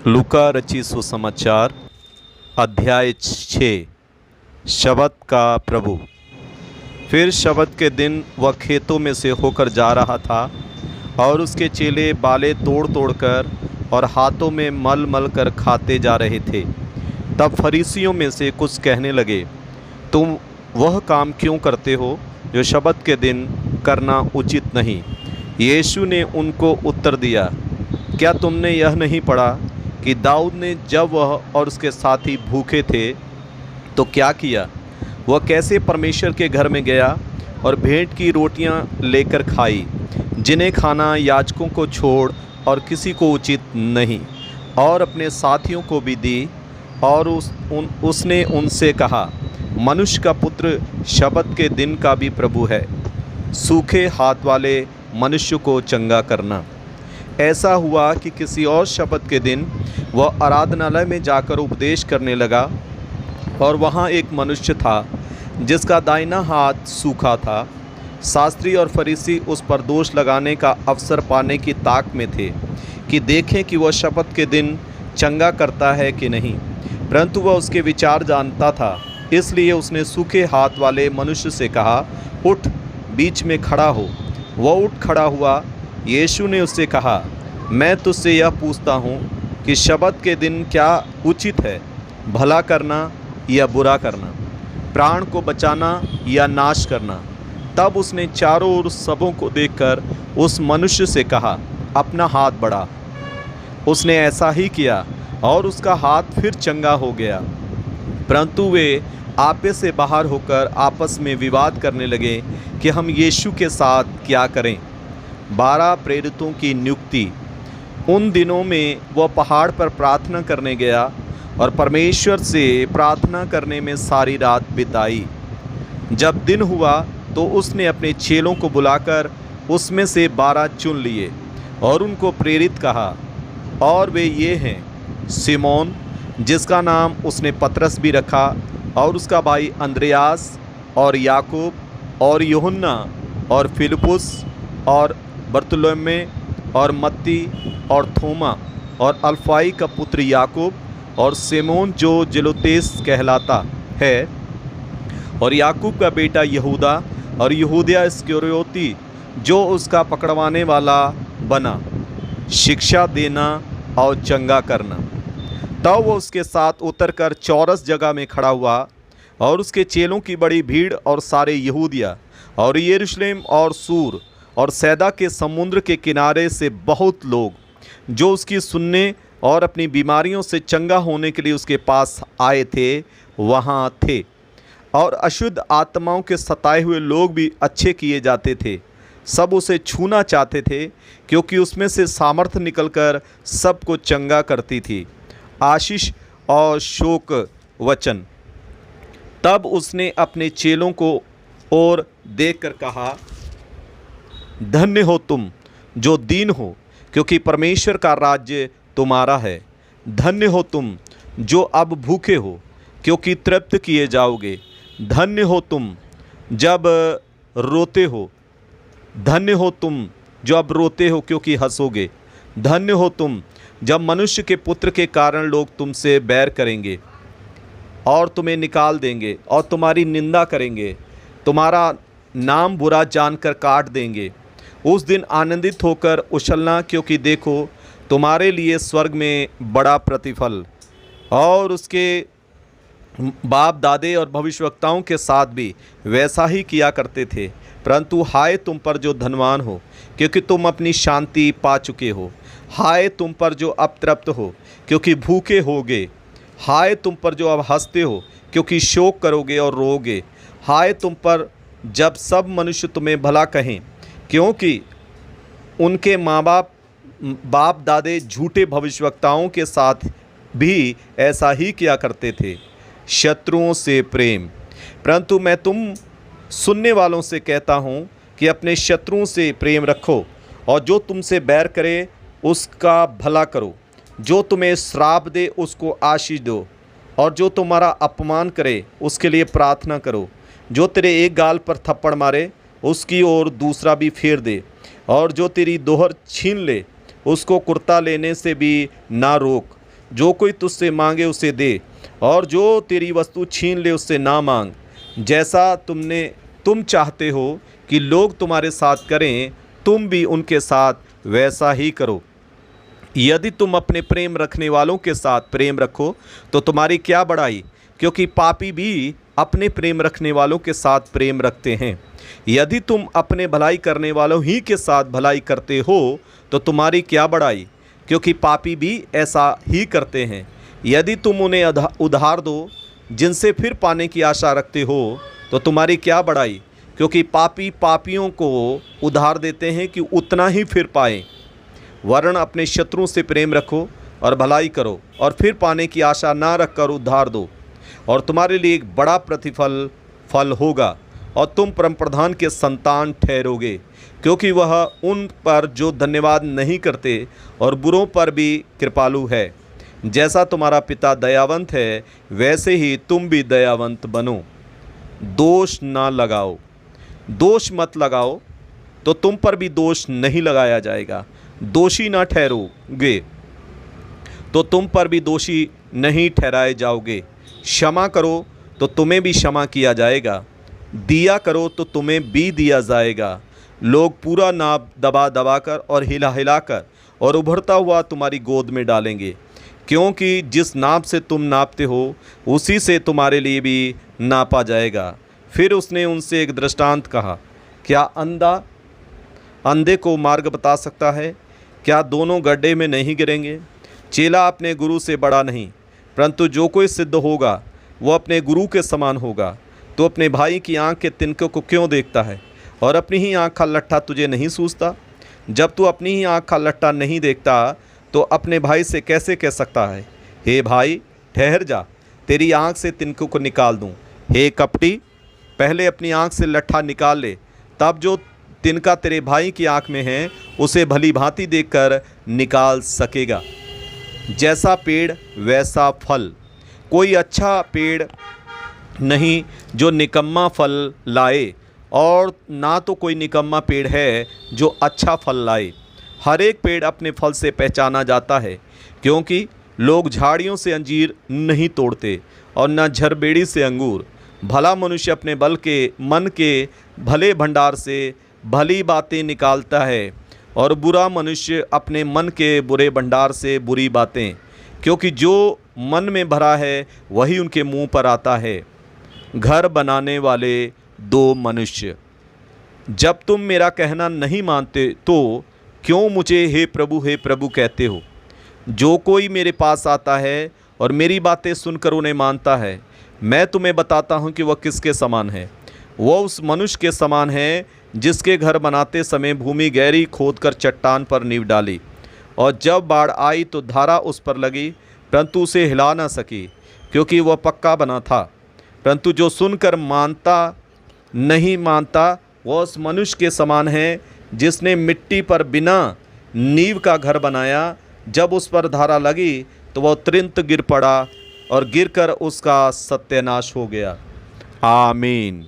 लूका रचित सुसमाचार अध्याय 6। शबत का प्रभु। फिर शबत के दिन वह खेतों में से होकर जा रहा था और उसके चेले बालें तोड़ तोड़ कर और हाथों में मल मल कर खाते जा रहे थे। तब फरीसियों में से कुछ कहने लगे, तुम वह काम क्यों करते हो जो शबत के दिन करना उचित नहीं। यीशु ने उनको उत्तर दिया, क्या तुमने यह नहीं पढ़ा कि दाऊद ने जब वह और उसके साथी भूखे थे तो क्या किया। वह कैसे परमेश्वर के घर में गया और भेंट की रोटियां लेकर खाई, जिन्हें खाना याजकों को छोड़ और किसी को उचित नहीं, और अपने साथियों को भी दी। और उसने उनसे कहा, मनुष्य का पुत्र शबत के दिन का भी प्रभु है। सूखे हाथ वाले मनुष्य को चंगा करना। ऐसा हुआ कि किसी और शबत के दिन वह आराधनालय में जाकर उपदेश करने लगा, और वहाँ एक मनुष्य था जिसका दाहिना हाथ सूखा था। शास्त्री और फरीसी उस पर दोष लगाने का अवसर पाने की ताक में थे कि देखें कि वह शबत के दिन चंगा करता है कि नहीं, परंतु वह उसके विचार जानता था। इसलिए उसने सूखे हाथ वाले मनुष्य से कहा, उठ, बीच में खड़ा हो। वह उठ खड़ा हुआ। यीशु ने उससे कहा, मैं तुझसे यह पूछता हूँ कि शबत के दिन क्या उचित है, भला करना या बुरा करना, प्राण को बचाना या नाश करना। तब उसने चारों ओर सबों को देखकर उस मनुष्य से कहा, अपना हाथ बढ़ा। उसने ऐसा ही किया और उसका हाथ फिर चंगा हो गया। परंतु वे आपे से बाहर होकर आपस में विवाद करने लगे कि हम यीशु के साथ क्या करें। 12 प्रेरितों की नियुक्ति। उन दिनों में वह पहाड़ पर प्रार्थना करने गया और परमेश्वर से प्रार्थना करने में सारी रात बिताई। जब दिन हुआ तो उसने अपने चेलों को बुलाकर उसमें से 12 चुन लिए और उनको प्रेरित कहा। और वे ये हैं, सिमोन जिसका नाम उसने पतरस भी रखा, और उसका भाई अंद्रयास और याकूब और यूहन्ना और फिलिपुस और बरतुलमै और मत्ती और थोमा और अल्फाई का पुत्र याकूब और सिमोन जो जेलोतेस कहलाता है, और याकूब का बेटा यहूदा और यहूदिया इस्करियोती जो उसका पकड़वाने वाला बना। शिक्षा देना और चंगा करना। तब वो उसके साथ उतरकर चौरस जगह में खड़ा हुआ, और उसके चेलों की बड़ी भीड़ और सारे यहूदिया और यरूशलेम और सूर और सैदा के समुद्र के किनारे से बहुत लोग जो उसकी सुनने और अपनी बीमारियों से चंगा होने के लिए उसके पास आए थे, वहाँ थे। और अशुद्ध आत्माओं के सताए हुए लोग भी अच्छे किए जाते थे। सब उसे छूना चाहते थे, क्योंकि उसमें से सामर्थ निकलकर सबको चंगा करती थी। आशीष और शोक वचन। तब उसने अपने चेलों को और देखकर कहा, धन्य हो तुम जो दीन हो, क्योंकि परमेश्वर का राज्य तुम्हारा है। धन्य हो तुम जो अब भूखे हो, क्योंकि तृप्त किए जाओगे। धन्य हो तुम जब रोते हो। धन्य हो तुम जो अब रोते हो, क्योंकि हंसोगे। धन्य हो तुम जब मनुष्य के पुत्र के कारण लोग तुमसे बैर करेंगे और तुम्हें निकाल देंगे और तुम्हारी निंदा करेंगे, तुम्हारा नाम बुरा जानकर काट देंगे। उस दिन आनंदित होकर उछलना, क्योंकि देखो तुम्हारे लिए स्वर्ग में बड़ा प्रतिफल। और उसके बाप दादे और भविष्यवक्ताओं के साथ भी वैसा ही किया करते थे। परंतु हाय तुम पर जो धनवान हो, क्योंकि तुम अपनी शांति पा चुके हो। हाय तुम पर जो अब तृप्त हो, क्योंकि भूखे होगे। हाय तुम पर जो अब हंसते हो, क्योंकि शोक करोगे और रोओगे। हाय तुम पर जब सब मनुष्य तुम्हें भला कहें, क्योंकि उनके बाप दादे झूठे भविष्यवक्ताओं के साथ भी ऐसा ही किया करते थे। शत्रुओं से प्रेम। परंतु मैं तुम सुनने वालों से कहता हूँ कि अपने शत्रुओं से प्रेम रखो, और जो तुमसे बैर करे उसका भला करो, जो तुम्हें श्राप दे उसको आशीष दो, और जो तुम्हारा अपमान करे उसके लिए प्रार्थना करो। जो तेरे एक गाल पर थप्पड़ मारे उसकी ओर दूसरा भी फेर दे, और जो तेरी दोहर छीन ले उसको कुर्ता लेने से भी ना रोक। जो कोई तुझसे मांगे उसे दे, और जो तेरी वस्तु छीन ले उससे ना मांग। जैसा तुम चाहते हो कि लोग तुम्हारे साथ करें, तुम भी उनके साथ वैसा ही करो। यदि तुम अपने प्रेम रखने वालों के साथ प्रेम रखो तो तुम्हारी क्या बड़ाई, क्योंकि पापी भी अपने प्रेम रखने वालों के साथ प्रेम रखते हैं। यदि तुम अपने भलाई करने वालों ही के साथ भलाई करते हो तो तुम्हारी क्या बड़ाई, क्योंकि पापी भी ऐसा ही करते हैं। यदि तुम उन्हें उधार दो जिनसे फिर पाने की आशा रखते हो तो तुम्हारी क्या बड़ाई, क्योंकि पापी पापियों को उधार देते हैं कि उतना ही फिर पाएं। वरन अपने शत्रुओं से प्रेम रखो और भलाई करो, और फिर पाने की आशा ना रखकर उधार दो, और तुम्हारे लिए एक बड़ा फल होगा, और तुम परमप्रधान के संतान ठहरोगे, क्योंकि वह उन पर जो धन्यवाद नहीं करते और बुरों पर भी कृपालु है। जैसा तुम्हारा पिता दयावंत है वैसे ही तुम भी दयावंत बनो। दोष ना लगाओ, दोष मत लगाओ तो तुम पर भी दोष नहीं लगाया जाएगा। दोषी ना ठहरोगे तो तुम पर भी दोषी नहीं ठहराए जाओगे। क्षमा करो तो तुम्हें भी क्षमा किया जाएगा, दिया करो तो तुम्हें भी दिया जाएगा। लोग पूरा नाप दबा दबा कर और हिला हिला कर और उभरता हुआ तुम्हारी गोद में डालेंगे, क्योंकि जिस नाप से तुम नापते हो उसी से तुम्हारे लिए भी नापा जाएगा। फिर उसने उनसे एक दृष्टांत कहा, क्या अंधे को मार्ग बता सकता है? क्या दोनों गड्ढे में नहीं गिरेंगे? चेला अपने गुरु से बड़ा नहीं, परंतु जो कोई सिद्ध होगा वो अपने गुरु के समान होगा। तो अपने भाई की आँख के तिनके को क्यों देखता है और अपनी ही आँख का लट्ठा तुझे नहीं सूझता? जब तू अपनी ही आँख का लट्ठा नहीं देखता तो अपने भाई से कैसे कह सकता है, हे भाई ठहर जा, तेरी आँख से तिनकों को निकाल दूँ? हे कपटी, पहले अपनी आँख से लट्ठा निकाल ले, तब जो तिनका तेरे भाई की आँख में है उसे भली भांति देखकर निकाल सकेगा। जैसा पेड़ वैसा फल। कोई अच्छा पेड़ नहीं जो निकम्मा फल लाए, और ना तो कोई निकम्मा पेड़ है जो अच्छा फल लाए। हर एक पेड़ अपने फल से पहचाना जाता है, क्योंकि लोग झाड़ियों से अंजीर नहीं तोड़ते और न झरबेड़ी से अंगूर। भला मनुष्य अपने मन के भले भंडार से भली बातें निकालता है, और बुरा मनुष्य अपने मन के बुरे भंडार से बुरी बातें, क्योंकि जो मन में भरा है वही उनके मुंह पर आता है। घर बनाने वाले दो मनुष्य। जब तुम मेरा कहना नहीं मानते तो क्यों मुझे हे प्रभु कहते हो? जो कोई मेरे पास आता है और मेरी बातें सुनकर उन्हें मानता है, मैं तुम्हें बताता हूँ कि वह किसके समान है। वह उस मनुष्य के समान है जिसके घर बनाते समय भूमि गहरी खोदकर चट्टान पर नींव डाली, और जब बाढ़ आई तो धारा उस पर लगी, परंतु उसे हिला न सकी, क्योंकि वह पक्का बना था। परंतु जो सुनकर नहीं मानता वह उस मनुष्य के समान है जिसने मिट्टी पर बिना नींव का घर बनाया। जब उस पर धारा लगी तो वह तुरंत गिर पड़ा, और गिरकर उसका सत्यानाश हो गया। आमीन।